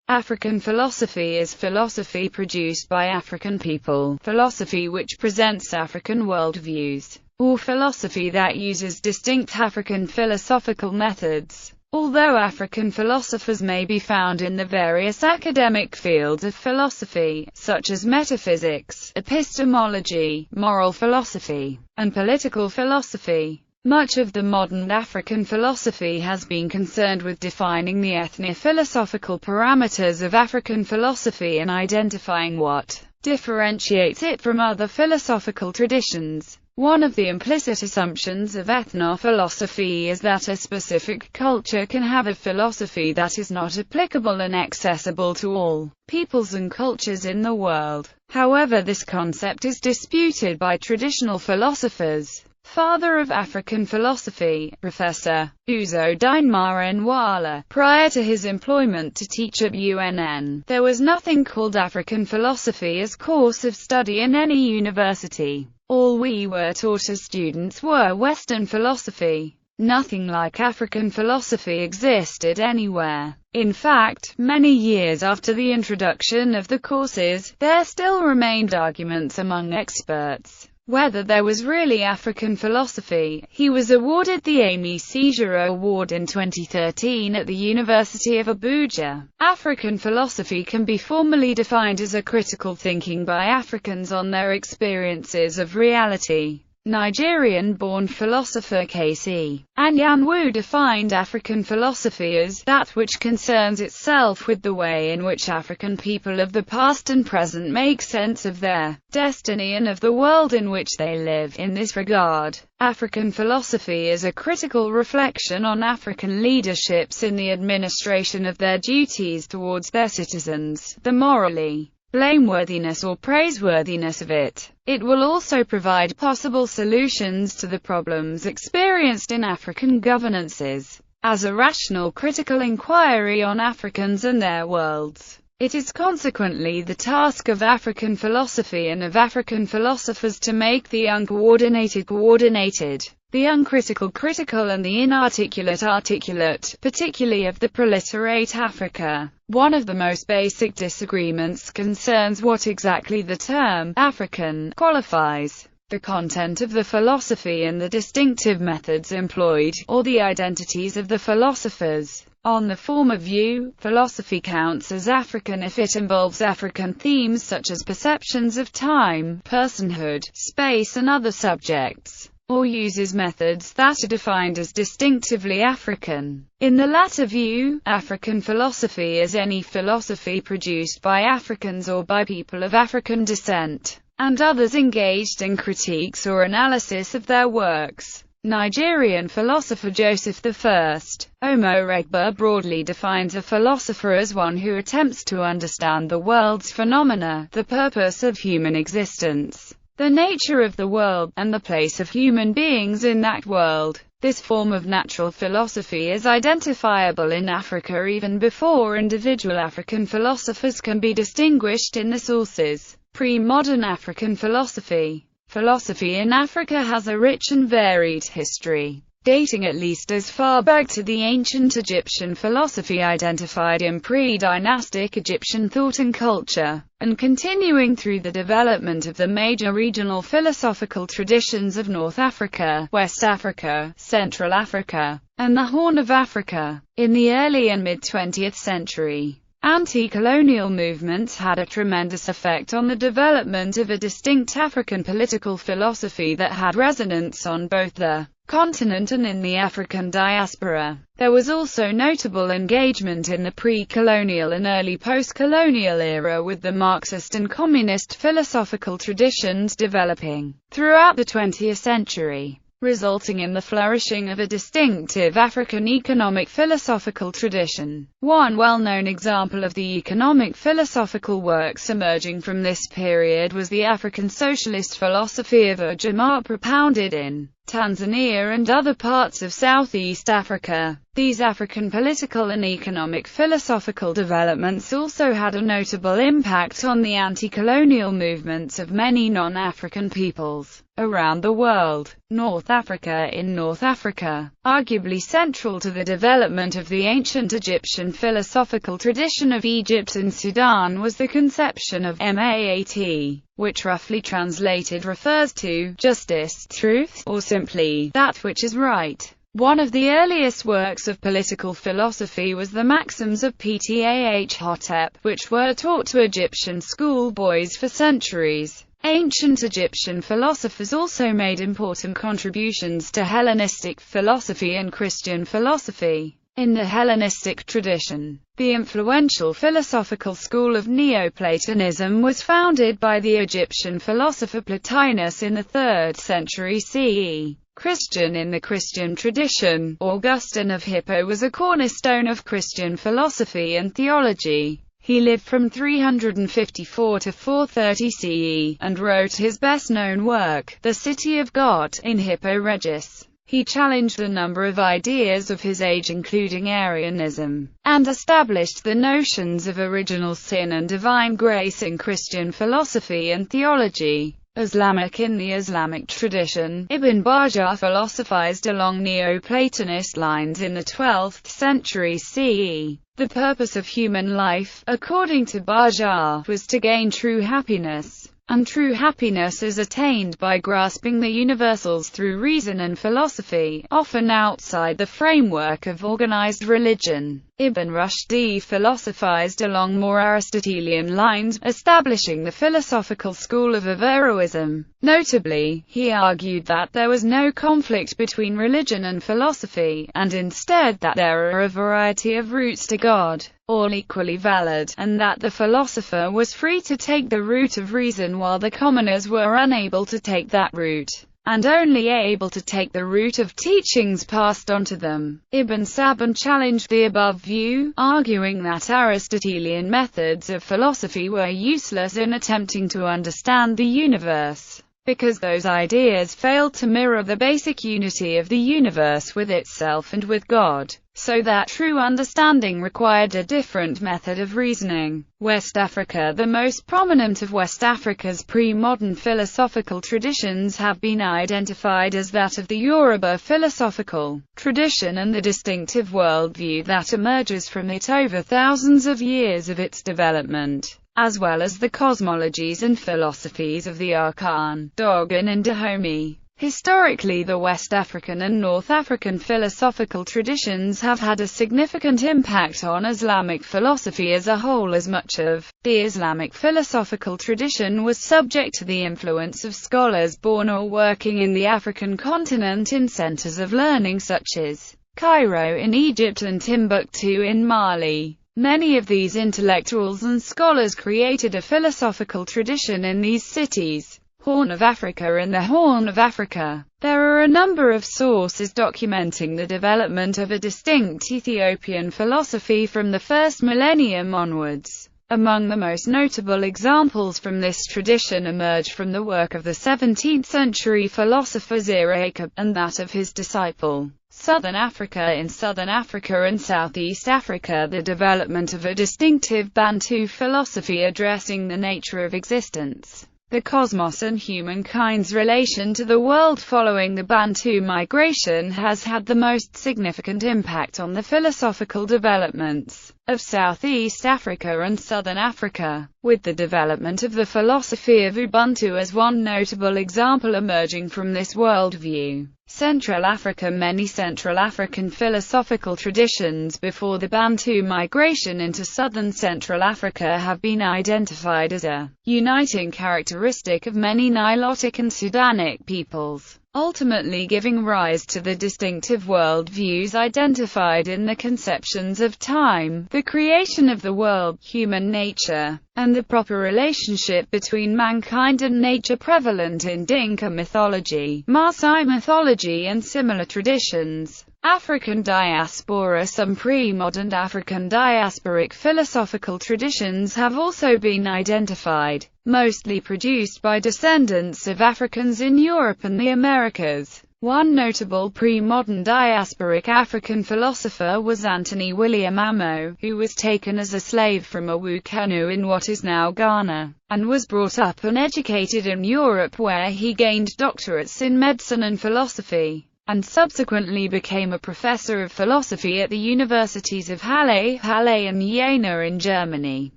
African philosophy is philosophy produced by African people, philosophy which presents African worldviews, or philosophy that uses distinct African philosophical methods. Although African philosophers may be found in the various academic fields of philosophy, such as metaphysics, epistemology, moral philosophy, and political philosophy, much of the modern African philosophy has been concerned with defining the ethnophilosophical parameters of African philosophy and identifying what differentiates it from other philosophical traditions. One of the implicit assumptions of ethnophilosophy is that a specific culture can have a philosophy that is not applicable and accessible to all peoples and cultures in the world. However, this concept is disputed by traditional philosophers. Father of African philosophy, Professor Uzo Dinmarenwala. Prior to his employment to teach at UNN, there was nothing called African philosophy as course of study in any university. All we were taught as students were Western philosophy. Nothing like African philosophy existed anywhere. In fact, many years after the introduction of the courses, there still remained arguments among experts whether there was really African philosophy. He was awarded the Amy Seizure Award in 2013 at the University of Abuja. African philosophy can be formally defined as a critical thinking by Africans on their experiences of reality. Nigerian-born philosopher K.C. Anyanwu defined African philosophy as that which concerns itself with the way in which African people of the past and present make sense of their destiny and of the world in which they live. In this regard, African philosophy is a critical reflection on African leaderships in the administration of their duties towards their citizens, the morally blameworthiness or praiseworthiness of it. It will also provide possible solutions to the problems experienced in African governances. As a rational critical inquiry on Africans and their worlds, it is consequently the task of African philosophy and of African philosophers to make the uncoordinated coordinated, the uncritical critical and the inarticulate articulate, particularly of the proliferate Africa. One of the most basic disagreements concerns what exactly the term African qualifies. The content of the philosophy and the distinctive methods employed, or the identities of the philosophers. On the former view, philosophy counts as African if it involves African themes such as perceptions of time, personhood, space and other subjects, or uses methods that are defined as distinctively African. In the latter view, African philosophy is any philosophy produced by Africans or by people of African descent, and others engaged in critiques or analysis of their works. Nigerian philosopher Joseph I. Omoregba broadly defines a philosopher as one who attempts to understand the world's phenomena, the purpose of human existence, the nature of the world, and the place of human beings in that world. This form of natural philosophy is identifiable in Africa even before individual African philosophers can be distinguished in the sources. Pre-modern African philosophy. Philosophy in Africa has a rich and varied history, dating at least as far back to the ancient Egyptian philosophy identified in pre-dynastic Egyptian thought and culture, and continuing through the development of the major regional philosophical traditions of North Africa, West Africa, Central Africa, and the Horn of Africa. In the early and mid-20th century, anti-colonial movements had a tremendous effect on the development of a distinct African political philosophy that had resonance on both the continent and in the African diaspora. There was also notable engagement in the pre-colonial and early post-colonial era with the Marxist and communist philosophical traditions developing throughout the 20th century, resulting in the flourishing of a distinctive African economic philosophical tradition. One well-known example of the economic philosophical works emerging from this period was the African socialist philosophy of Ujamaa propounded in Tanzania and other parts of Southeast Africa. These African political and economic philosophical developments also had a notable impact on the anti-colonial movements of many non-African peoples around the world. North Africa. In North Africa, arguably central to the development of the ancient Egyptian philosophical tradition of Egypt and Sudan was the conception of Maat, which roughly translated refers to justice, truth, or simply that which is right. One of the earliest works of political philosophy was the Maxims of Ptah-Hotep, which were taught to Egyptian schoolboys for centuries. Ancient Egyptian philosophers also made important contributions to Hellenistic philosophy and Christian philosophy. In the Hellenistic tradition, the influential philosophical school of Neoplatonism was founded by the Egyptian philosopher Plotinus in the 3rd century CE. Christian. In the Christian tradition, Augustine of Hippo was a cornerstone of Christian philosophy and theology. He lived from 354 to 430 CE, and wrote his best-known work, The City of God, in Hippo Regis. He challenged a number of ideas of his age including Arianism, and established the notions of original sin and divine grace in Christian philosophy and theology. Islamic. In the Islamic tradition, Ibn Bajjah philosophized along Neoplatonist lines in the 12th century CE. The purpose of human life, according to Bajjah, was to gain true happiness. And true happiness is attained by grasping the universals through reason and philosophy, often outside the framework of organized religion. Ibn Rushd philosophized along more Aristotelian lines, establishing the philosophical school of Averroism. Notably, he argued that there was no conflict between religion and philosophy, and instead that there are a variety of routes to God, all equally valid, and that the philosopher was free to take the route of reason while the commoners were unable to take that route, and only able to take the route of teachings passed on to them. Ibn Sabban challenged the above view, arguing that Aristotelian methods of philosophy were useless in attempting to understand the universe, because those ideas failed to mirror the basic unity of the universe with itself and with God, so that true understanding required a different method of reasoning. West Africa. The most prominent of West Africa's pre-modern philosophical traditions have been identified as that of the Yoruba philosophical tradition and the distinctive worldview that emerges from it over thousands of years of its development, as well as the cosmologies and philosophies of the Akan, Dogon and Dahomey. Historically, the West African and North African philosophical traditions have had a significant impact on Islamic philosophy as a whole, as much of the Islamic philosophical tradition was subject to the influence of scholars born or working in the African continent in centers of learning such as Cairo in Egypt and Timbuktu in Mali. Many of these intellectuals and scholars created a philosophical tradition in these cities. Horn of Africa. In the Horn of Africa, there are a number of sources documenting the development of a distinct Ethiopian philosophy from the first millennium onwards. Among the most notable examples from this tradition emerge from the work of the 17th century philosopher Ziraikab, and that of his disciple. Southern Africa. In Southern Africa and Southeast Africa, the development of a distinctive Bantu philosophy addressing the nature of existence, the cosmos and humankind's relation to the world following the Bantu migration has had the most significant impact on the philosophical developments of Southeast Africa and Southern Africa, with the development of the philosophy of Ubuntu as one notable example emerging from this worldview. Central Africa. Many Central African philosophical traditions before the Bantu migration into southern Central Africa have been identified as a uniting characteristic of many Nilotic and Sudanic peoples, ultimately giving rise to the distinctive worldviews identified in the conceptions of time, the creation of the world, human nature, and the proper relationship between mankind and nature prevalent in Dinka mythology, Maasai mythology and similar traditions. African diaspora. Some pre-modern African diasporic philosophical traditions have also been identified, mostly produced by descendants of Africans in Europe and the Americas. One notable pre-modern diasporic African philosopher was Anthony William Amo, who was taken as a slave from Awukenu in what is now Ghana, and was brought up and educated in Europe, where he gained doctorates in medicine and philosophy, and subsequently became a professor of philosophy at the universities of Halle and Jena in Germany.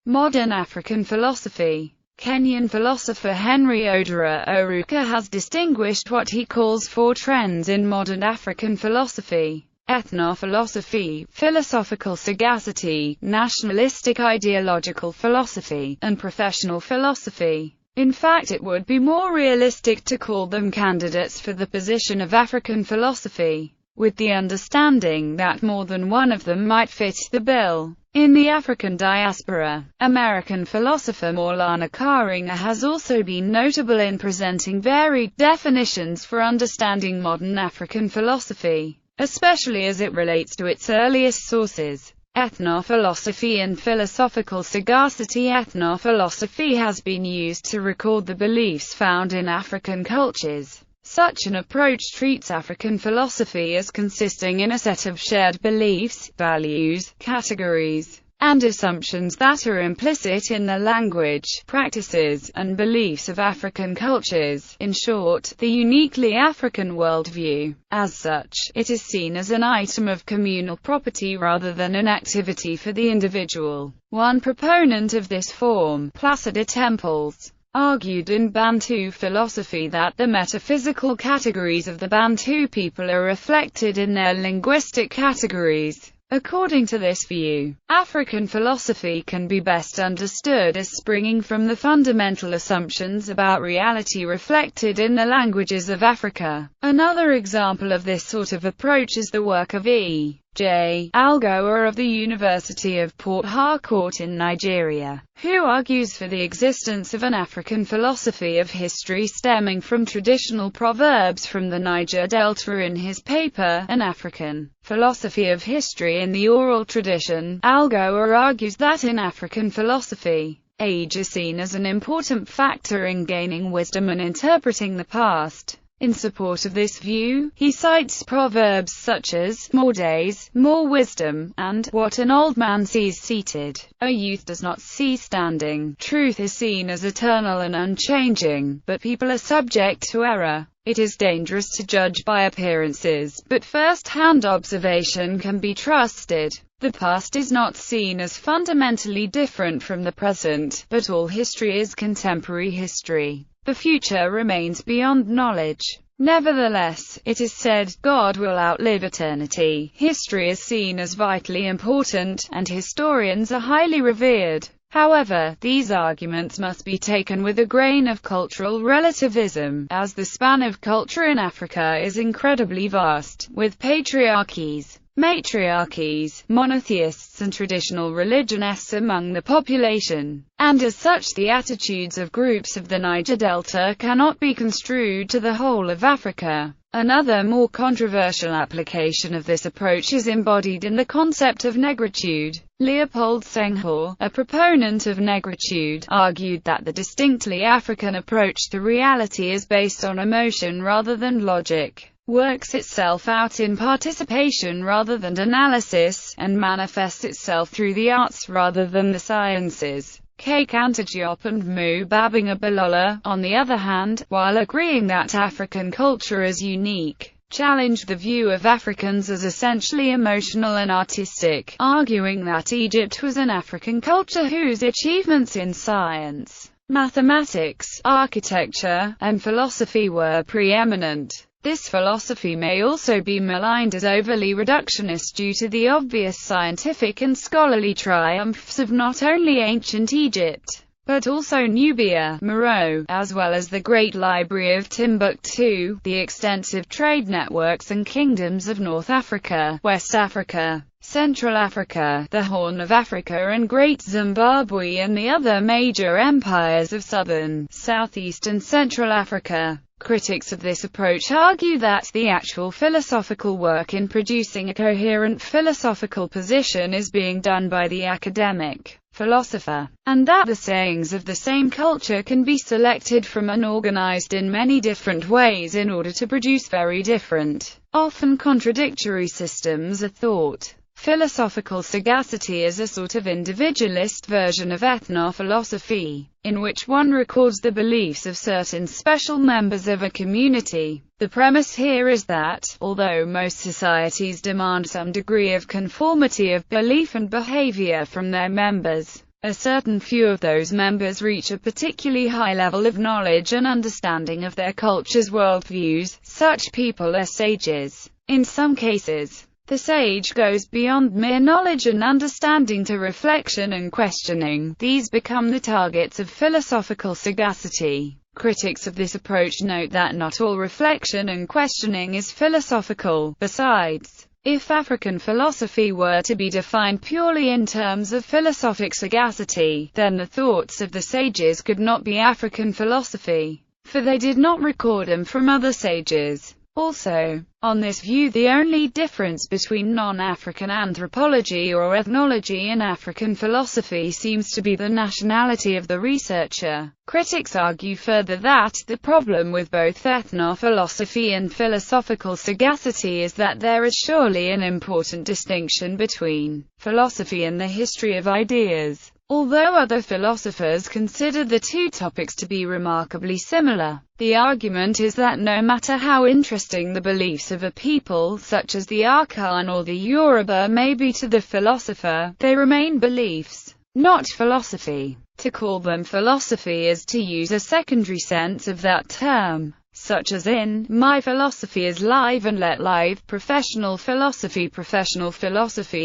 Modern African philosophy. Kenyan philosopher Henry Odera Oruka has distinguished what he calls four trends in modern African philosophy: ethnophilosophy, philosophical sagacity, nationalistic ideological philosophy, and professional philosophy. In fact, it would be more realistic to call them candidates for the position of African philosophy, with the understanding that more than one of them might fit the bill. In the African diaspora, American philosopher Maulana Karinga has also been notable in presenting varied definitions for understanding modern African philosophy, especially as it relates to its earliest sources. Ethnophilosophy and philosophical sagacity. Ethnophilosophy has been used to record the beliefs found in African cultures. Such an approach treats African philosophy as consisting in a set of shared beliefs, values, categories, and assumptions that are implicit in the language, practices, and beliefs of African cultures. In short, the uniquely African worldview. As such, it is seen as an item of communal property rather than an activity for the individual. One proponent of this form, Placido Temples, argued in Bantu philosophy that the metaphysical categories of the Bantu people are reflected in their linguistic categories. According to this view, African philosophy can be best understood as springing from the fundamental assumptions about reality reflected in the languages of Africa. Another example of this sort of approach is the work of E.J. Algoa of the University of Port Harcourt in Nigeria, who argues for the existence of an African philosophy of history stemming from traditional proverbs from the Niger Delta. In his paper, An African Philosophy of History in the Oral Tradition, Algoa argues that in African philosophy, age is seen as an important factor in gaining wisdom and interpreting the past. In support of this view, he cites proverbs such as, "More days, more wisdom," and, "What an old man sees seated, a youth does not see standing." Truth is seen as eternal and unchanging, but people are subject to error. It is dangerous to judge by appearances, but first-hand observation can be trusted. The past is not seen as fundamentally different from the present, but all history is contemporary history. The future remains beyond knowledge. Nevertheless, it is said, God will outlive eternity. History is seen as vitally important, and historians are highly revered. However, these arguments must be taken with a grain of cultural relativism, as the span of culture in Africa is incredibly vast, with patriarchies, matriarchies, monotheists and traditional religionists among the population, and as such the attitudes of groups of the Niger Delta cannot be construed to the whole of Africa. Another more controversial application of this approach is embodied in the concept of negritude. Leopold Senghor, a proponent of negritude, argued that the distinctly African approach to reality is based on emotion rather than logic, works itself out in participation rather than analysis, and manifests itself through the arts rather than the sciences. Kake Antidiop and Mu Babinga Balola, on the other hand, while agreeing that African culture is unique, challenged the view of Africans as essentially emotional and artistic, arguing that Egypt was an African culture whose achievements in science, mathematics, architecture, and philosophy were preeminent. This philosophy may also be maligned as overly reductionist due to the obvious scientific and scholarly triumphs of not only ancient Egypt, but also Nubia, Meroe, as well as the Great Library of Timbuktu, the extensive trade networks and kingdoms of North Africa, West Africa, Central Africa, the Horn of Africa and Great Zimbabwe, and the other major empires of Southern, Southeast and Central Africa. Critics of this approach argue that the actual philosophical work in producing a coherent philosophical position is being done by the academic, philosopher, and that the sayings of the same culture can be selected from and organized in many different ways in order to produce very different, often contradictory systems of thought. Philosophical sagacity is a sort of individualist version of ethnophilosophy, in which one records the beliefs of certain special members of a community. The premise here is that, although most societies demand some degree of conformity of belief and behavior from their members, a certain few of those members reach a particularly high level of knowledge and understanding of their culture's worldviews. Such people are sages. In some cases, the sage goes beyond mere knowledge and understanding to reflection and questioning. These become the targets of philosophical sagacity. Critics of this approach note that not all reflection and questioning is philosophical. Besides, if African philosophy were to be defined purely in terms of philosophic sagacity, then the thoughts of the sages could not be African philosophy, for they did not record them from other sages. Also, on this view, the only difference between non-African anthropology or ethnology and African philosophy seems to be the nationality of the researcher. Critics argue further that the problem with both ethnophilosophy and philosophical sagacity is that there is surely an important distinction between philosophy and the history of ideas. Although other philosophers consider the two topics to be remarkably similar, the argument is that no matter how interesting the beliefs of a people such as the Akan or the Yoruba may be to the philosopher, they remain beliefs, not philosophy. To call them philosophy is to use a secondary sense of that term, such as in, my philosophy is live and let live. Professional philosophy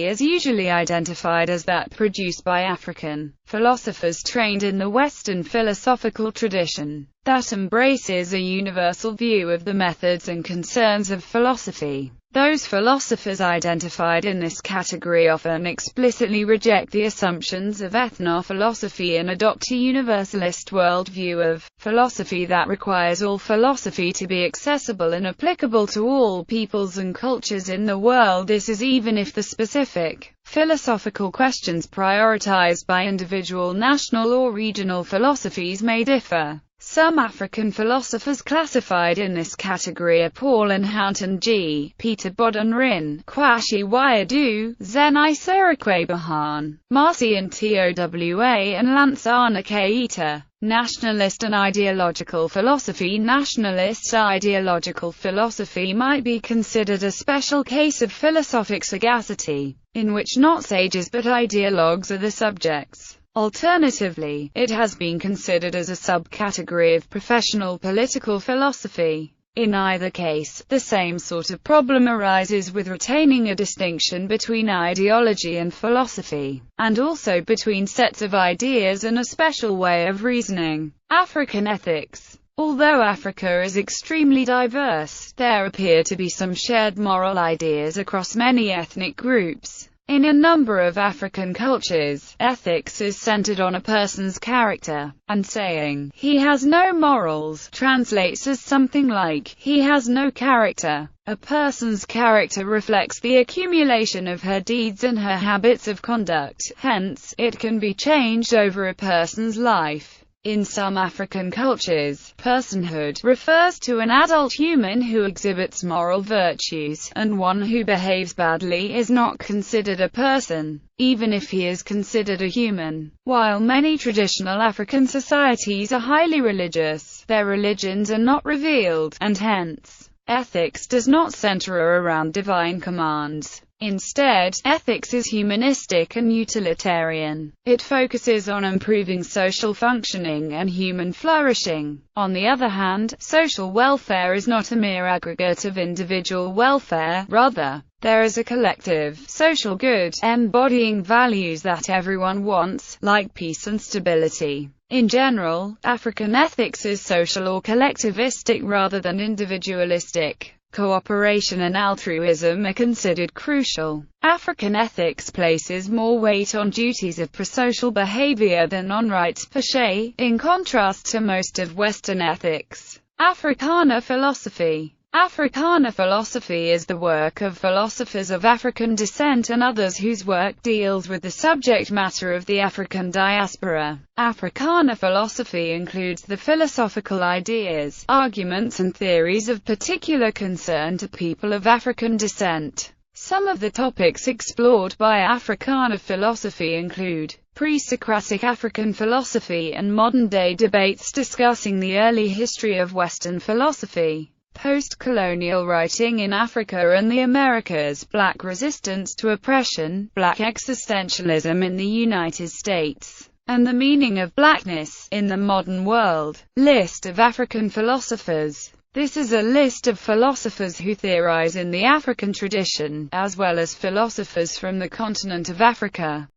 is usually identified as that produced by African philosophers trained in the Western philosophical tradition, that embraces a universal view of the methods and concerns of philosophy. Those philosophers identified in this category often explicitly reject the assumptions of ethnophilosophy and adopt a universalist worldview of philosophy that requires all philosophy to be accessible and applicable to all peoples and cultures in the world. This is even if the specific philosophical questions prioritized by individual national or regional philosophies may differ. Some African philosophers classified in this category are Paul and Houghton G. Peter Bodunrin, Kwashi Wayadu, Zenai Sirikwe Bahan, Marci and TOWA and Lansana Keita. Nationalist and ideological philosophy. Nationalist ideological philosophy might be considered a special case of philosophic sagacity, in which not sages but ideologues are the subjects. Alternatively, it has been considered as a subcategory of professional political philosophy. In either case, the same sort of problem arises with retaining a distinction between ideology and philosophy, and also between sets of ideas and a special way of reasoning. African ethics. Although Africa is extremely diverse, there appear to be some shared moral ideas across many ethnic groups. In a number of African cultures, ethics is centered on a person's character, and saying, "he has no morals," translates as something like, "he has no character." A person's character reflects the accumulation of her deeds and her habits of conduct, hence, it can be changed over a person's life. In some African cultures, personhood refers to an adult human who exhibits moral virtues, and one who behaves badly is not considered a person, even if he is considered a human. While many traditional African societies are highly religious, their religions are not revealed, and hence, ethics does not center around divine commands. Instead, ethics is humanistic and utilitarian. It focuses on improving social functioning and human flourishing. On the other hand, social welfare is not a mere aggregate of individual welfare, rather, there is a collective, social good, embodying values that everyone wants, like peace and stability. In general, African ethics is social or collectivistic rather than individualistic. Cooperation and altruism are considered crucial. African ethics places more weight on duties of prosocial behavior than on rights per se, in contrast to most of Western ethics. Africana philosophy. Africana philosophy is the work of philosophers of African descent and others whose work deals with the subject matter of the African diaspora. Africana philosophy includes the philosophical ideas, arguments and theories of particular concern to people of African descent. Some of the topics explored by Africana philosophy include pre-Socratic African philosophy and modern-day debates discussing the early history of Western philosophy, post-colonial writing in Africa and the Americas, Black resistance to oppression, Black existentialism in the United States, and the meaning of blackness in the modern world. List of African philosophers. This is a list of philosophers who theorize in the African tradition, as well as philosophers from the continent of Africa.